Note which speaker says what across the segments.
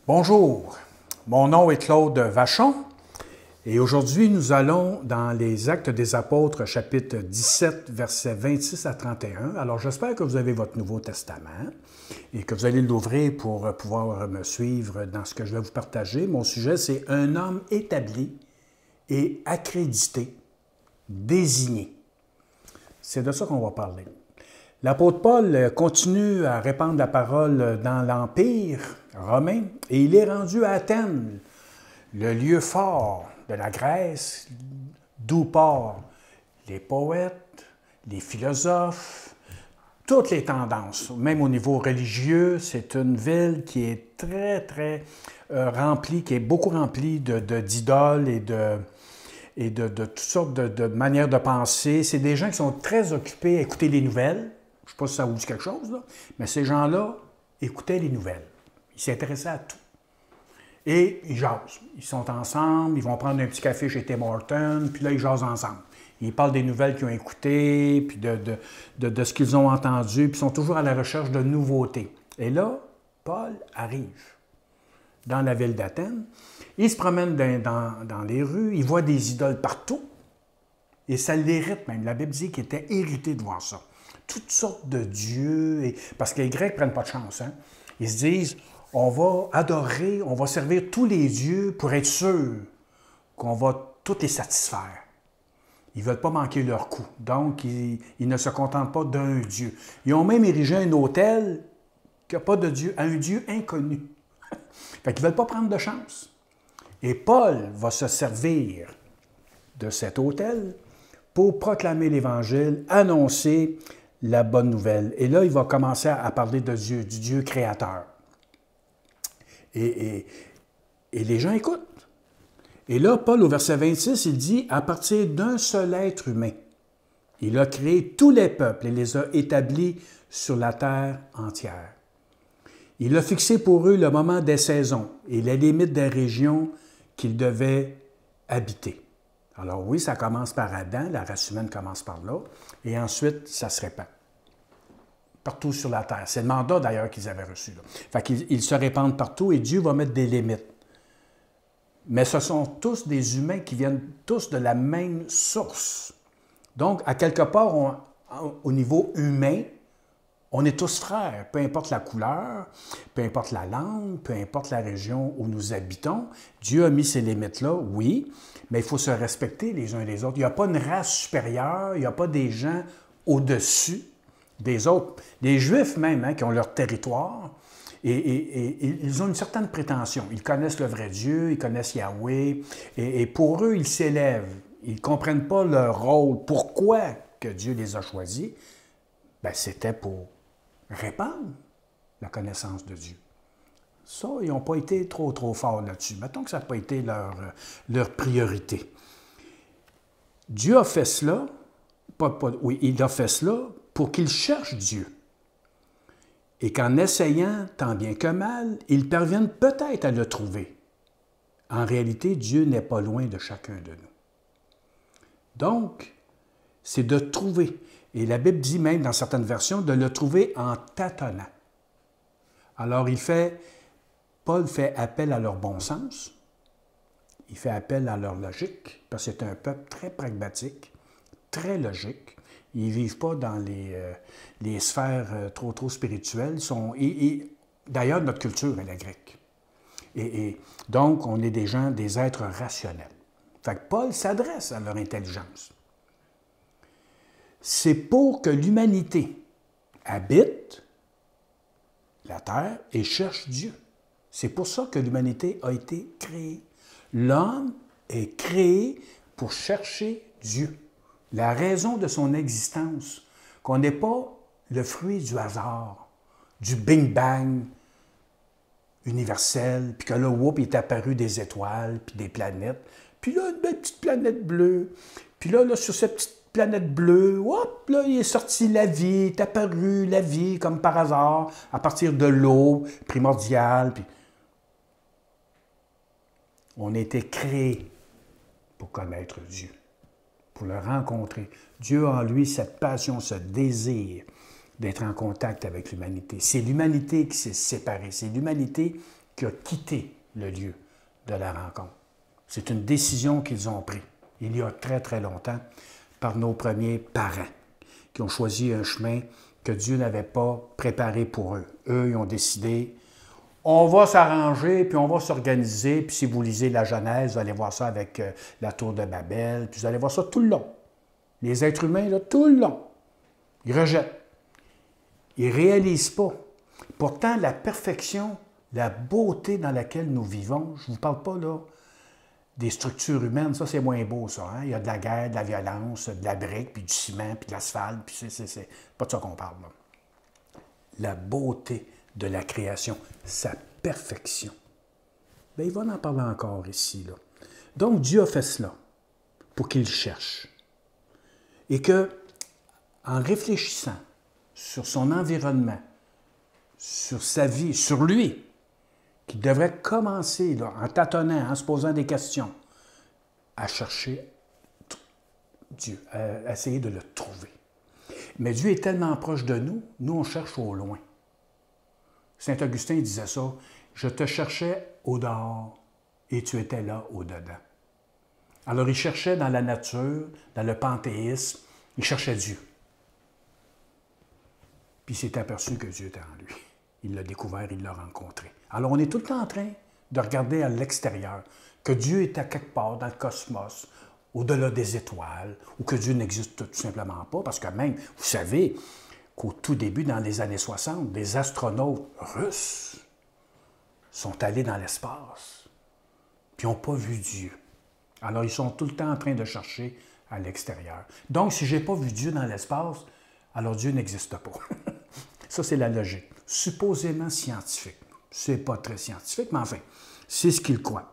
Speaker 1: Bonjour, mon nom est Claude Vachon et aujourd'hui nous allons dans les Actes des Apôtres chapitre 17 versets 26 à 31. Alors j'espère que vous avez votre Nouveau Testament et que vous allez l'ouvrir pour pouvoir me suivre dans ce que je vais vous partager. Mon sujet c'est un homme établi et accrédité, désigné. C'est de ça qu'on va parler. L'apôtre Paul continue à répandre la parole dans l'Empire romain et il est rendu à Athènes, le lieu fort de la Grèce, d'où partent les poètes, les philosophes, toutes les tendances, même au niveau religieux. C'est une ville qui est très remplie, qui est beaucoup remplie d'idoles et de toutes sortes de manières de penser. C'est des gens qui sont très occupés à écouter les nouvelles. Je ne sais pas si ça vous dit quelque chose, là, mais ces gens-là écoutaient les nouvelles. Ils s'intéressaient à tout. Et ils jasent. Ils sont ensemble, ils vont prendre un petit café chez Tim Hortons, puis là, ils jasent ensemble. Ils parlent des nouvelles qu'ils ont écoutées, puis de ce qu'ils ont entendu, puis ils sont toujours à la recherche de nouveautés. Et là, Paul arrive dans la ville d'Athènes. Il se promène dans les rues, il voit des idoles partout, et ça l'irrite même. La Bible dit qu'il était irrité de voir ça. Toutes sortes de dieux, parce que les Grecs ne prennent pas de chance. Hein? Ils se disent, on va adorer, on va servir tous les dieux pour être sûr qu'on va tous les satisfaire. Ils ne veulent pas manquer leur coup. Donc, ils ne se contentent pas d'un dieu. Ils ont même érigé un autel qui n'a pas de dieu, à un dieu inconnu. Fait qu'ils ne veulent pas prendre de chance. Et Paul va se servir de cet autel pour proclamer l'Évangile, annoncer la bonne nouvelle. Et là, il va commencer à parler de Dieu, du Dieu créateur. Et les gens écoutent. Et là, Paul, au verset 26, il dit, « À partir d'un seul être humain, il a créé tous les peuples et les a établis sur la terre entière. Il a fixé pour eux le moment des saisons et les limites des régions qu'ils devaient habiter. » Alors oui, ça commence par Adam, la race humaine commence par là, et ensuite, ça se répand partout sur la terre. C'est le mandat d'ailleurs qu'ils avaient reçu. Là. Fait qu'ils se répandent partout et Dieu va mettre des limites. Mais ce sont tous des humains qui viennent tous de la même source. Donc, à quelque part, au niveau humain, on est tous frères, peu importe la couleur, peu importe la langue, peu importe la région où nous habitons. Dieu a mis ces limites-là, oui, mais il faut se respecter les uns les autres. Il n'y a pas une race supérieure, il n'y a pas des gens au-dessus des autres. Les Juifs même, hein, qui ont leur territoire, et ils ont une certaine prétention. Ils connaissent le vrai Dieu, ils connaissent Yahweh, et pour eux, ils s'élèvent. Ils ne comprennent pas leur rôle. Pourquoi que Dieu les a choisis? Bien, c'était pour répandre la connaissance de Dieu. Ça, ils n'ont pas été trop forts là-dessus. Mettons que ça n'a pas été leur priorité. Dieu a fait cela, il a fait cela pour qu'ils cherchent Dieu. Et qu'en essayant tant bien que mal, ils parviennent peut-être à le trouver. En réalité, Dieu n'est pas loin de chacun de nous. Donc, c'est de trouver. Et la Bible dit même dans certaines versions de le trouver en tâtonnant. Alors, Paul fait appel à leur bon sens, il fait appel à leur logique, parce que c'est un peuple très pragmatique, très logique. Ils ne vivent pas dans les sphères trop spirituelles. D'ailleurs, notre culture est la grecque. Et donc, on est des êtres rationnels. Fait que Paul s'adresse à leur intelligence. C'est pour que l'humanité habite la terre et cherche Dieu. C'est pour ça que l'humanité a été créée. L'homme est créé pour chercher Dieu. La raison de son existence, qu'on n'est pas le fruit du hasard, du Big Bang universel, puis que là, il est apparu des étoiles, puis des planètes, puis là, une belle petite planète bleue, puis là, sur cette petite planète bleue, hop, là, il est sorti la vie, est apparu la vie, comme par hasard, à partir de l'eau primordiale, puis on a été créé pour connaître Dieu, pour le rencontrer. Dieu a en lui cette passion, ce désir d'être en contact avec l'humanité. C'est l'humanité qui s'est séparée. C'est l'humanité qui a quitté le lieu de la rencontre. C'est une décision qu'ils ont prise il y a très, très longtemps par nos premiers parents qui ont choisi un chemin que Dieu n'avait pas préparé pour eux. Eux, ils ont décidé, on va s'arranger, puis on va s'organiser, puis si vous lisez la Genèse, vous allez voir ça avec la tour de Babel, puis vous allez voir ça tout le long. Les êtres humains, là, tout le long, ils rejettent. Ils ne réalisent pas. Pourtant, la perfection, la beauté dans laquelle nous vivons, je ne vous parle pas là des structures humaines, ça c'est moins beau ça. Hein? Il y a de la guerre, de la violence, de la brique, puis du ciment, puis de l'asphalte, puis c'est pas de ça qu'on parle. Là. La beauté de la création, sa perfection. Bien, il va en parler encore ici. Là. Donc Dieu a fait cela pour qu'il cherche. Et que, en réfléchissant sur son environnement, sur sa vie, sur lui, qu'il devrait commencer, là, en tâtonnant, en se posant des questions, à chercher Dieu, à essayer de le trouver. Mais Dieu est tellement proche de nous, nous on cherche au loin. Saint Augustin disait ça, « Je te cherchais au dehors et tu étais là au-dedans. » Alors il cherchait dans la nature, dans le panthéisme, il cherchait Dieu. Puis il s'est aperçu que Dieu était en lui. Il l'a découvert, il l'a rencontré. Alors on est tout le temps en train de regarder à l'extérieur, que Dieu est à quelque part dans le cosmos, au-delà des étoiles, ou que Dieu n'existe tout simplement pas, parce que même, vous savez, qu'au tout début, dans les années 60, des astronautes russes sont allés dans l'espace, puis n'ont pas vu Dieu. Alors ils sont tout le temps en train de chercher à l'extérieur. Donc, si je n'ai pas vu Dieu dans l'espace, alors Dieu n'existe pas. Ça, c'est la logique. Supposément scientifique. C'est pas très scientifique, mais enfin, c'est ce qu'il croit.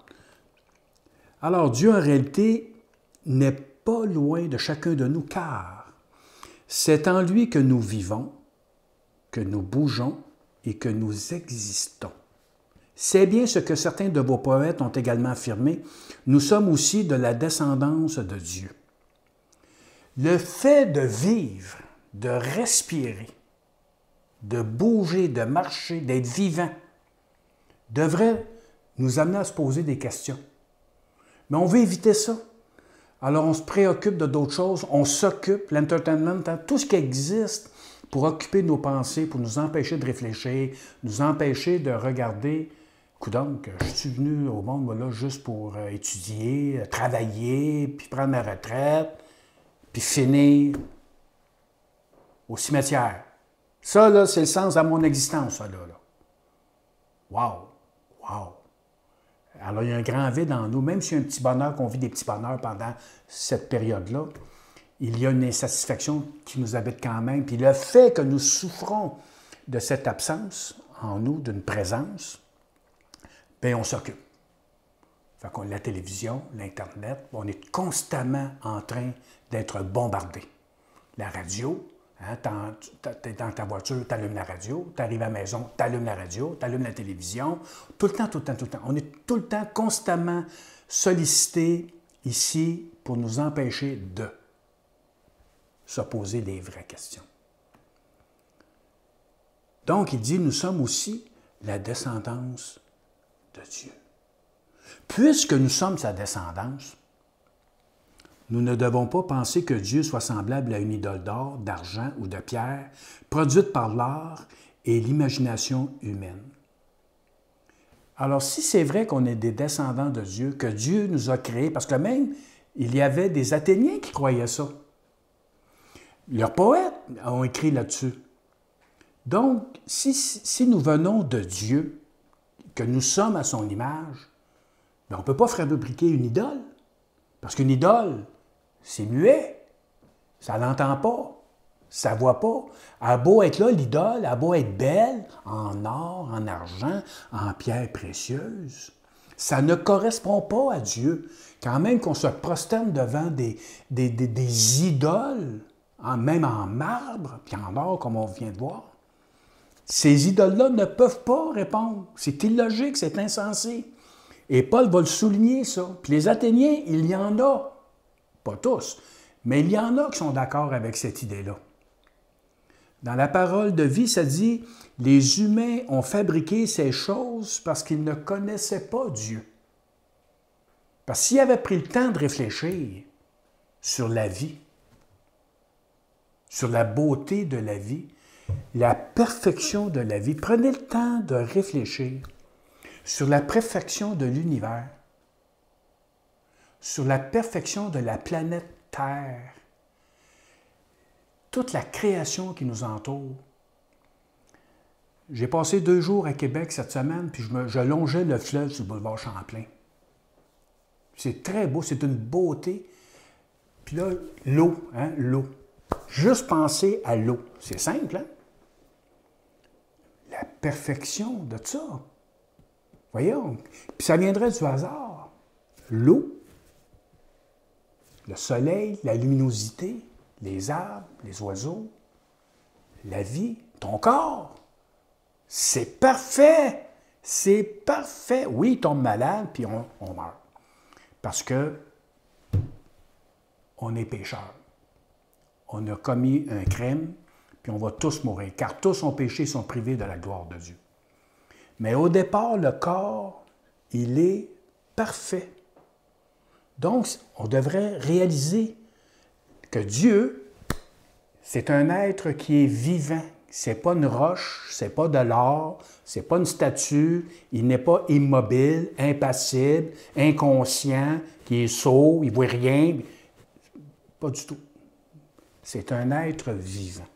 Speaker 1: Alors, Dieu, en réalité, n'est pas loin de chacun de nous, car c'est en lui que nous vivons, que nous bougeons et que nous existons. C'est bien ce que certains de vos poètes ont également affirmé, nous sommes aussi de la descendance de Dieu. Le fait de vivre, de respirer, de bouger, de marcher, d'être vivant, devrait nous amener à se poser des questions. Mais on veut éviter ça. Alors on se préoccupe de d'autres choses, on s'occupe, l'entertainment, tout ce qui existe pour occuper nos pensées, pour nous empêcher de réfléchir, nous empêcher de regarder. Coudonc, je suis venu au monde voilà, juste pour étudier, travailler, puis prendre ma retraite, puis finir au cimetière. Ça, là, c'est le sens de mon existence, ça, là. Wow! Wow! Alors, il y a un grand vide en nous, même s'il y a un petit bonheur, qu'on vit des petits bonheurs pendant cette période-là, il y a une insatisfaction qui nous habite quand même. Puis le fait que nous souffrons de cette absence en nous, d'une présence, bien, on s'occupe. Fait qu'on a la télévision, l'Internet, on est constamment en train d'être bombardé. La radio, hein, tu es dans ta voiture, tu allumes la radio, tu arrives à la maison, tu allumes la radio, tu allumes la télévision, tout le temps, tout le temps, tout le temps. On est tout le temps constamment sollicité ici pour nous empêcher de se poser des vraies questions. Donc, il dit, nous sommes aussi la descendance de Dieu. Puisque nous sommes sa descendance, nous ne devons pas penser que Dieu soit semblable à une idole d'or, d'argent ou de pierre, produite par l'art et l'imagination humaine. Alors, si c'est vrai qu'on est des descendants de Dieu, que Dieu nous a créés, parce que même, il y avait des Athéniens qui croyaient ça. Leurs poètes ont écrit là-dessus. Donc, si nous venons de Dieu, que nous sommes à son image, bien, on ne peut pas fabriquer une idole. Parce qu'une idole, c'est muet. Ça n'entend pas. Ça ne voit pas. Elle a beau être là, l'idole, elle a beau être belle, en or, en argent, en pierres précieuses. Ça ne correspond pas à Dieu. Quand même qu'on se prosterne devant des idoles, même en marbre, puis en or, comme on vient de voir, ces idoles-là ne peuvent pas répondre. C'est illogique, c'est insensé. Et Paul va le souligner, ça. Puis les Athéniens, il y en a, pas tous, mais il y en a qui sont d'accord avec cette idée-là. Dans la parole de vie, ça dit, les humains ont fabriqué ces choses parce qu'ils ne connaissaient pas Dieu. Parce s'ils avaient pris le temps de réfléchir sur la vie, sur la beauté de la vie, la perfection de la vie, prenez le temps de réfléchir sur la perfection de l'univers, sur la perfection de la planète Terre, toute la création qui nous entoure. J'ai passé 2 jours à Québec cette semaine, puis je longeais le fleuve sur le boulevard Champlain. C'est très beau, c'est une beauté. Puis là, l'eau, hein, l'eau. Juste penser à l'eau. C'est simple, hein? La perfection de ça. Voyons. Puis ça viendrait du hasard. L'eau, le soleil, la luminosité, les arbres, les oiseaux, la vie, ton corps. C'est parfait! C'est parfait! Oui, il tombe malade, puis on meurt. Parce que on est pécheurs. On a commis un crime, puis on va tous mourir, car tous ont péché et sont privés de la gloire de Dieu. Mais au départ, le corps, il est parfait. Donc, on devrait réaliser que Dieu, c'est un être qui est vivant. Ce n'est pas une roche, ce n'est pas de l'or, ce n'est pas une statue, il n'est pas immobile, impassible, inconscient, qui est sourd, il ne voit rien. Pas du tout. C'est un être vivant.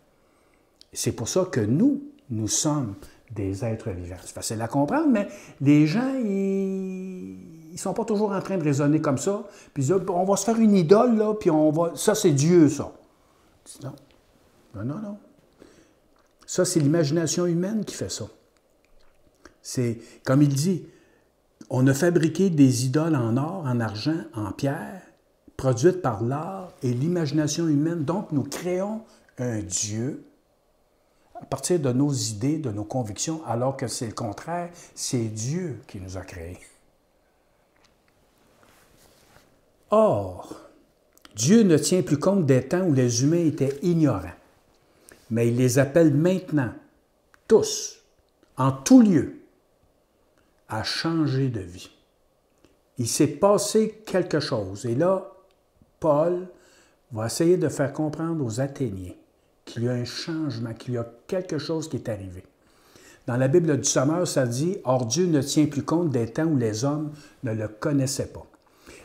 Speaker 1: C'est pour ça que nous sommes des êtres vivants. C'est facile à comprendre, mais les gens, ils ne sont pas toujours en train de raisonner comme ça. Puis ils disent, on va se faire une idole, là, puis on va... Ça, c'est Dieu, ça. Non, non, non, non. Ça, c'est l'imagination humaine qui fait ça. C'est, comme il dit, on a fabriqué des idoles en or, en argent, en pierre, produites par l'art et l'imagination humaine. Donc, nous créons un Dieu à partir de nos idées, de nos convictions, alors que c'est le contraire, c'est Dieu qui nous a créés. Or, Dieu ne tient plus compte des temps où les humains étaient ignorants, mais il les appelle maintenant, tous, en tout lieu, à changer de vie. Il s'est passé quelque chose, et là, Paul va essayer de faire comprendre aux Athéniens qu'il y a un changement, qu'il y a quelque chose qui est arrivé. Dans la Bible du Sommeur, ça dit « Or Dieu ne tient plus compte des temps où les hommes ne le connaissaient pas. »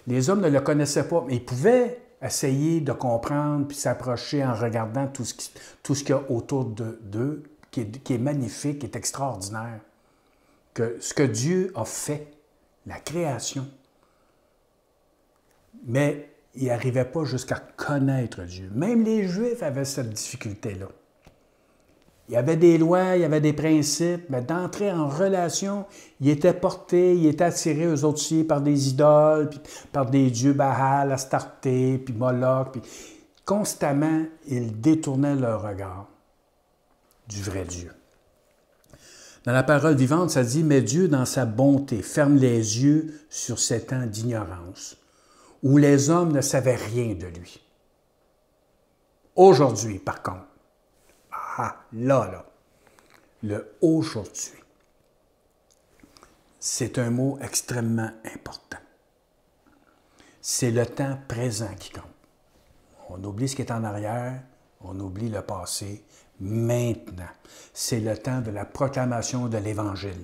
Speaker 1: Les hommes ne le connaissaient pas, mais ils pouvaient essayer de comprendre puis s'approcher en regardant tout ce qu'il y a autour d'eux, qui est magnifique, qui est extraordinaire. Que ce que Dieu a fait, la création. Mais ils n'arrivaient pas jusqu'à connaître Dieu. Même les Juifs avaient cette difficulté-là. Il y avait des lois, il y avait des principes, mais d'entrer en relation, ils étaient portés, ils étaient attirés eux autres aussi par des idoles, puis par des dieux Baal, Astarté, puis Moloch. Puis constamment, ils détournaient leur regard du vrai Dieu. Dans la parole vivante, ça dit « Mais Dieu, dans sa bonté, ferme les yeux sur ces temps d'ignorance, où les hommes ne savaient rien de lui. » Aujourd'hui, par contre, là, le aujourd'hui, c'est un mot extrêmement important. C'est le temps présent qui compte. On oublie ce qui est en arrière, on oublie le passé. Maintenant, c'est le temps de la proclamation de l'Évangile.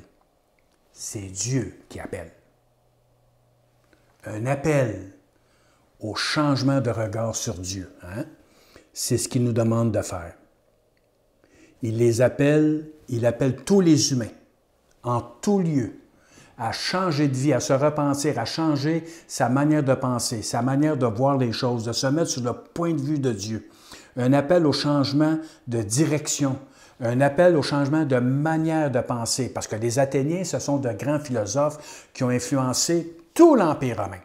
Speaker 1: C'est Dieu qui appelle. Un appel au changement de regard sur Dieu. Hein? C'est ce qu'il nous demande de faire. Il appelle tous les humains, en tout lieu, à changer de vie, à se repentir, à changer sa manière de penser, sa manière de voir les choses, de se mettre sur le point de vue de Dieu. Un appel au changement de direction, un appel au changement de manière de penser, parce que les Athéniens, ce sont de grands philosophes qui ont influencé tout l'Empire romain.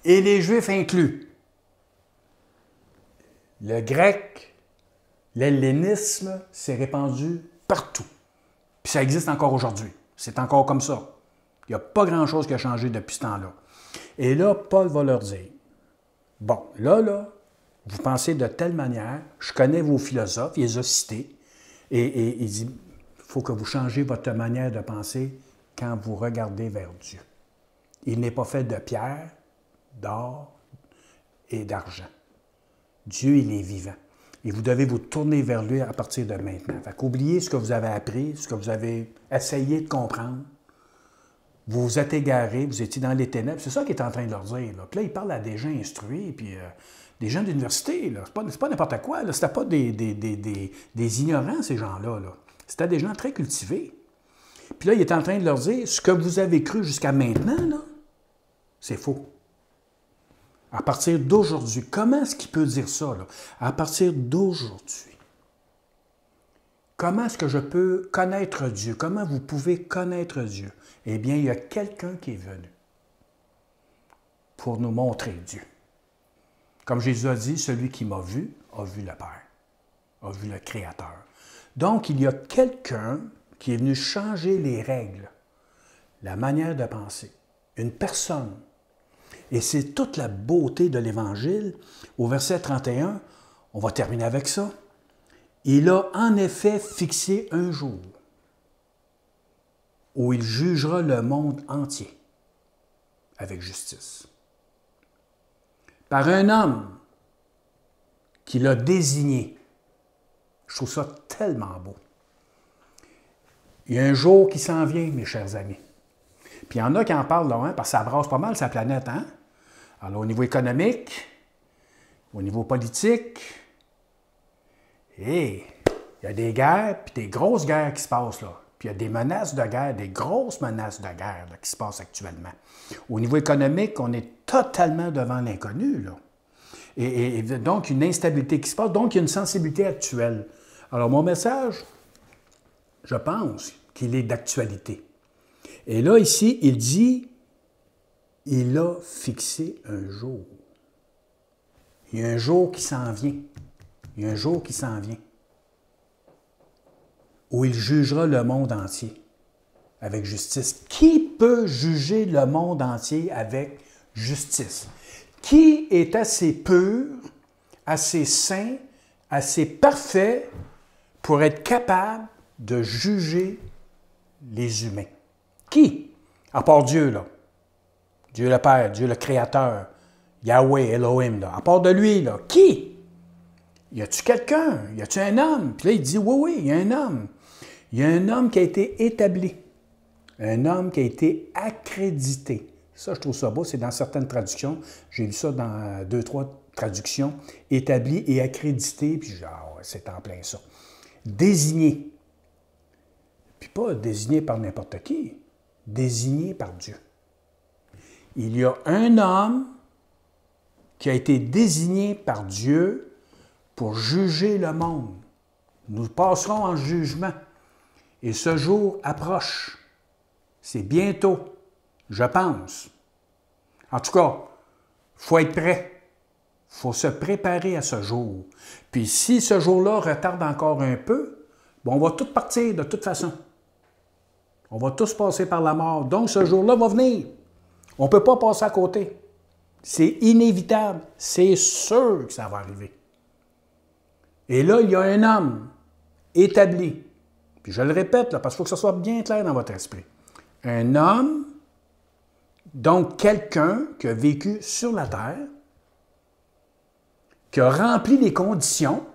Speaker 1: Et les Juifs inclus. Le grec, l'hellénisme s'est répandu partout. Puis ça existe encore aujourd'hui. C'est encore comme ça. Il n'y a pas grand-chose qui a changé depuis ce temps-là. Et là, Paul va leur dire, bon, là, vous pensez de telle manière, je connais vos philosophes, il les a cités, et il dit, il faut que vous changez votre manière de penser quand vous regardez vers Dieu. Il n'est pas fait de pierre, d'or et d'argent. Dieu, il est vivant. Et vous devez vous tourner vers lui à partir de maintenant. Fait qu'oubliez ce que vous avez appris, ce que vous avez essayé de comprendre. Vous vous êtes égarés, vous étiez dans les ténèbres. C'est ça qu'il est en train de leur dire. Là. Puis là, il parle à des gens instruits, puis des gens d'université. C'est pas n'importe quoi. Ce n'était pas des ignorants, ces gens-là. Là. C'était des gens très cultivés. Puis là, il est en train de leur dire, ce que vous avez cru jusqu'à maintenant, là, c'est faux. À partir d'aujourd'hui, comment est-ce qu'il peut dire ça? Là? À partir d'aujourd'hui, comment est-ce que je peux connaître Dieu? Comment vous pouvez connaître Dieu? Eh bien, il y a quelqu'un qui est venu pour nous montrer Dieu. Comme Jésus a dit, celui qui m'a vu a vu le Père, a vu le Créateur. Donc, il y a quelqu'un qui est venu changer les règles, la manière de penser, une personne. Et c'est toute la beauté de l'Évangile. Au verset 31, on va terminer avec ça. Il a en effet fixé un jour où il jugera le monde entier avec justice. Par un homme qu'il a désigné. Je trouve ça tellement beau. Il y a un jour qui s'en vient, mes chers amis. Puis il y en a qui en parlent, là, hein, parce que ça brasse pas mal sa planète. Hein? Alors, au niveau économique, au niveau politique, et il y a des guerres, puis des grosses guerres qui se passent là. Puis il y a des menaces de guerre, des grosses menaces de guerre là, qui se passent actuellement. Au niveau économique, on est totalement devant l'inconnu, là. Et donc, une instabilité qui se passe, donc il y a une sensibilité actuelle. Alors, mon message, je pense qu'il est d'actualité. Et là, ici, il dit, il a fixé un jour. Il y a un jour qui s'en vient. Il y a un jour qui s'en vient. Où il jugera le monde entier avec justice. Qui peut juger le monde entier avec justice? Qui est assez pur, assez saint, assez parfait pour être capable de juger les humains? Qui? À part Dieu, là. Dieu le Père, Dieu le Créateur, Yahweh, Elohim, là. À part de lui, là. Qui? Y a-tu quelqu'un? Y a-tu un homme? Puis là, il dit, oui, il y a un homme. Il y a un homme qui a été établi. Un homme qui a été accrédité. Ça, je trouve ça beau. C'est dans certaines traductions. J'ai lu ça dans 2-3 traductions. Établi et accrédité. Puis genre, c'est en plein ça. Désigné. Puis pas désigné par n'importe qui. Désigné par Dieu. Il y a un homme qui a été désigné par Dieu pour juger le monde. Nous passerons en jugement. Et ce jour approche. C'est bientôt, je pense. En tout cas, il faut être prêt. Il faut se préparer à ce jour. Puis si ce jour-là retarde encore un peu, bon, on va tous partir de toute façon. On va tous passer par la mort. Donc ce jour-là va venir. On ne peut pas passer à côté. C'est inévitable. C'est sûr que ça va arriver. Et là, il y a un homme établi. Puis je le répète, là, parce qu'il faut que ce soit bien clair dans votre esprit. Un homme, donc quelqu'un qui a vécu sur la terre, qui a rempli les conditions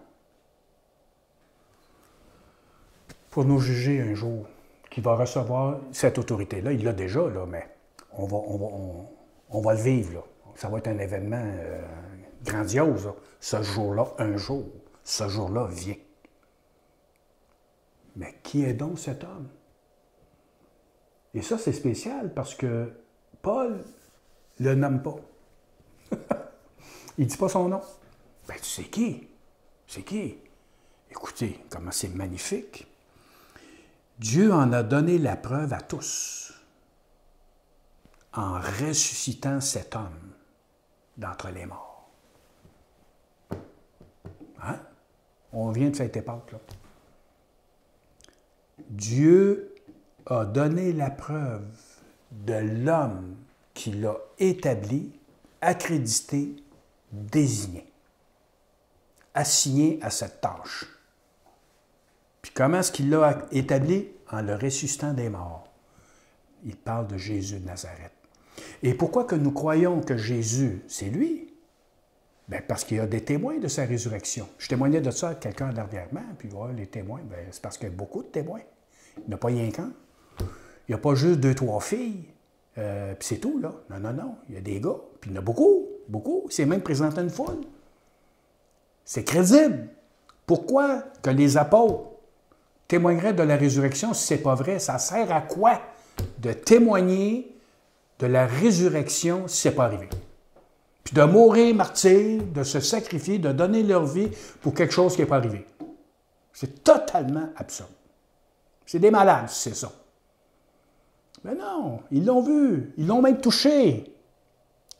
Speaker 1: pour nous juger un jour, qui va recevoir cette autorité-là. Il l'a déjà, là, mais on va le vivre. Là. Ça va être un événement grandiose. Là. Ce jour-là, un jour, ce jour-là vient. Mais qui est donc cet homme? Et ça, c'est spécial parce que Paul ne le nomme pas. Il ne dit pas son nom. Ben, tu sais qui? C'est qui? Écoutez, comment c'est magnifique. Dieu en a donné la preuve à tous en ressuscitant cet homme d'entre les morts. Hein? On vient de fêter Pâques, là. Dieu a donné la preuve de l'homme qui l'a établi, accrédité, désigné. assigné à cette tâche. Puis comment est-ce qu'il l'a établi? En le ressuscitant des morts. Il parle de Jésus de Nazareth. Et pourquoi que nous croyons que Jésus, c'est lui? Bien, parce qu'il y a des témoins de sa résurrection. Je témoignais de ça à quelqu'un dernièrement, puis voilà, les témoins, bien, c'est parce qu'il y a beaucoup de témoins. Il n'y a pas rien qu'un. Il n'y a pas juste 2, 3 filles, puis c'est tout, là. Non, non, non. Il y a des gars, puis il y en a beaucoup, beaucoup. C'est même présenté une foule. C'est crédible. Pourquoi que les apôtres témoigneraient de la résurrection si ce n'est pas vrai? Ça sert à quoi de témoigner de la résurrection si ce n'est pas arrivé? Puis de mourir martyr, de se sacrifier, de donner leur vie pour quelque chose qui n'est pas arrivé. C'est totalement absurde. C'est des malades, si c'est ça. Mais non, ils l'ont vu, ils l'ont même touché.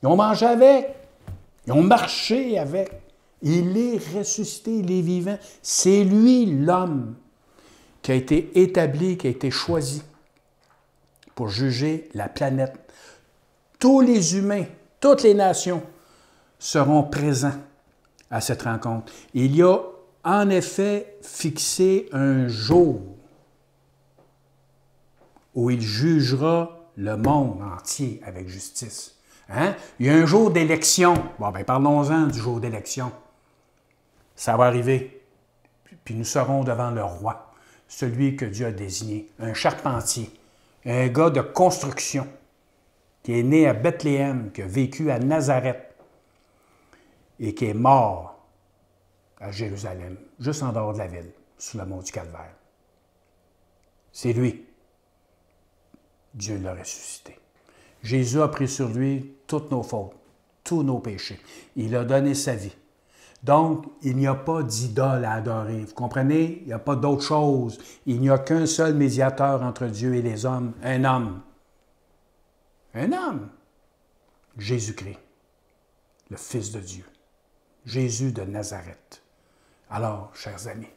Speaker 1: Ils ont mangé avec, ils ont marché avec. Il est ressuscité, il est vivant. C'est lui, l'homme, qui a été établi, qui a été choisi pour juger la planète. Tous les humains, toutes les nations seront présents à cette rencontre. Il y a en effet fixé un jour où il jugera le monde entier avec justice. Hein? Il y a un jour d'élection. Bon, bien, parlons-en du jour d'élection. Ça va arriver. Puis nous serons devant le roi, celui que Dieu a désigné, un charpentier, un gars de construction, qui est né à Bethléem, qui a vécu à Nazareth et qui est mort à Jérusalem, juste en dehors de la ville, sous le mont du Calvaire. C'est lui. Dieu l'a ressuscité. Jésus a pris sur lui toutes nos fautes, tous nos péchés. Il a donné sa vie. Donc, il n'y a pas d'idole à adorer. Vous comprenez? Il n'y a pas d'autre chose. Il n'y a qu'un seul médiateur entre Dieu et les hommes, un homme. Un homme. Jésus-Christ, le Fils de Dieu. Jésus de Nazareth. Alors, chers amis,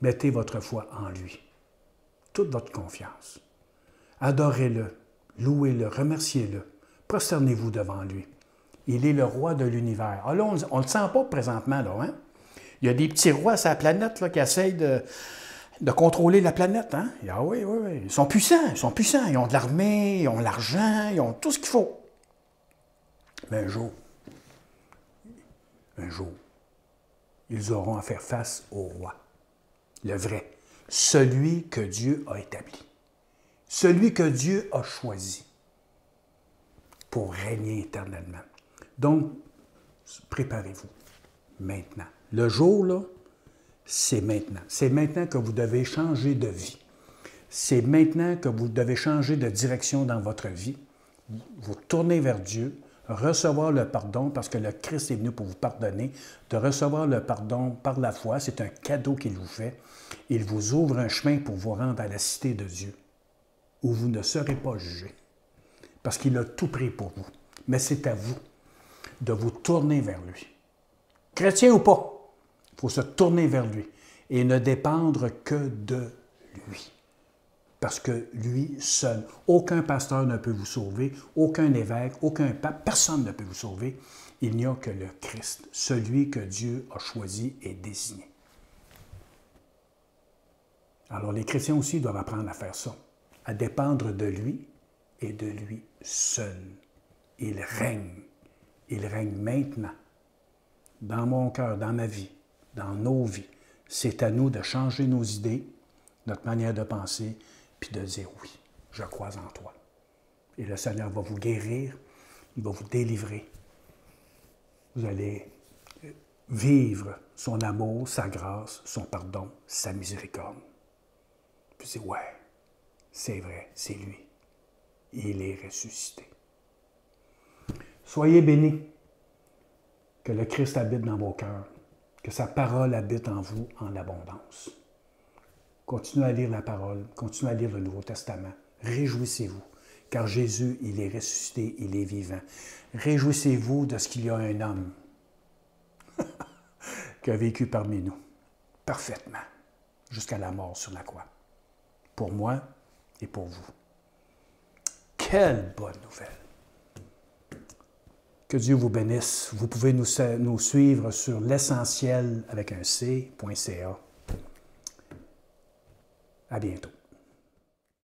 Speaker 1: mettez votre foi en lui, toute votre confiance. Adorez-le, louez-le, remerciez-le, prosternez-vous devant lui. Il est le roi de l'univers. Ah là, on ne le sent pas présentement, là, hein? Il y a des petits rois sur la planète là, qui essayent de contrôler la planète, hein? Ah oui, oui, oui. Ils sont puissants, ils sont puissants. Ils ont de l'armée, ils ont de l'argent, ils ont tout ce qu'il faut. Mais un jour, ils auront à faire face au roi, le vrai, celui que Dieu a établi, celui que Dieu a choisi pour régner éternellement. Donc, préparez-vous maintenant. Le jour, là, c'est maintenant. C'est maintenant que vous devez changer de vie. C'est maintenant que vous devez changer de direction dans votre vie. Vous tournez vers Dieu, recevoir le pardon, parce que le Christ est venu pour vous pardonner, de recevoir le pardon par la foi, c'est un cadeau qu'il vous fait. Il vous ouvre un chemin pour vous rendre à la cité de Dieu, où vous ne serez pas jugés, parce qu'il a tout pris pour vous. Mais c'est à vous de vous tourner vers lui. Chrétien ou pas, il faut se tourner vers lui et ne dépendre que de lui. Parce que lui seul, aucun pasteur ne peut vous sauver, aucun évêque, aucun pape, personne ne peut vous sauver. Il n'y a que le Christ, celui que Dieu a choisi et désigné. Alors les chrétiens aussi doivent apprendre à faire ça, à dépendre de lui et de lui seul. Il règne maintenant, dans mon cœur, dans ma vie, dans nos vies. C'est à nous de changer nos idées, notre manière de penser, puis de dire oui, je crois en toi. Et le Seigneur va vous guérir, il va vous délivrer. Vous allez vivre son amour, sa grâce, son pardon, sa miséricorde. Puis c'est ouais, c'est vrai, c'est lui. Il est ressuscité. Soyez bénis, que le Christ habite dans vos cœurs, que sa parole habite en vous en abondance. Continuez à lire la parole, continuez à lire le Nouveau Testament. Réjouissez-vous, car Jésus, il est ressuscité, il est vivant. Réjouissez-vous de ce qu'il y a un homme qui a vécu parmi nous, parfaitement, jusqu'à la mort sur la croix. Pour moi et pour vous. Quelle bonne nouvelle! Que Dieu vous bénisse. Vous pouvez nous suivre sur l'essentiel avec un C.ca. À bientôt.